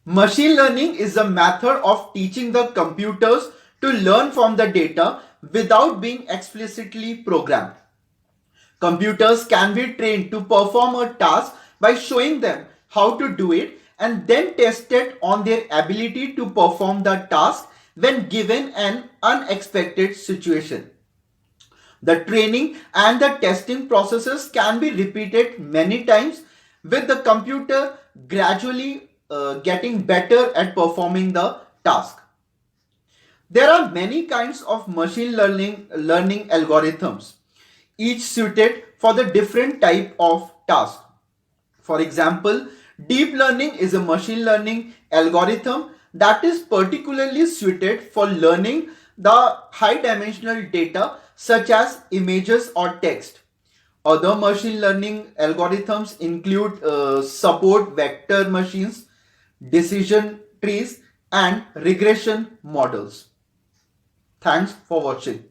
Machine learning is a method of teaching the computers to learn from the data without being explicitly programmed. Computers can be trained to perform a task by showing them how to do it and then tested on their ability to perform the task when given an unexpected situation. The training and the testing processes can be repeated many times with the computer gradually getting better at performing the task. There are many kinds of machine learning algorithms, each suited for the different type of task. For example, deep learning is a machine learning algorithm that is particularly suited for learning the high dimensional data such as images or text. Other machine learning algorithms include support vector machines, decision trees, and regression models. Thanks for watching.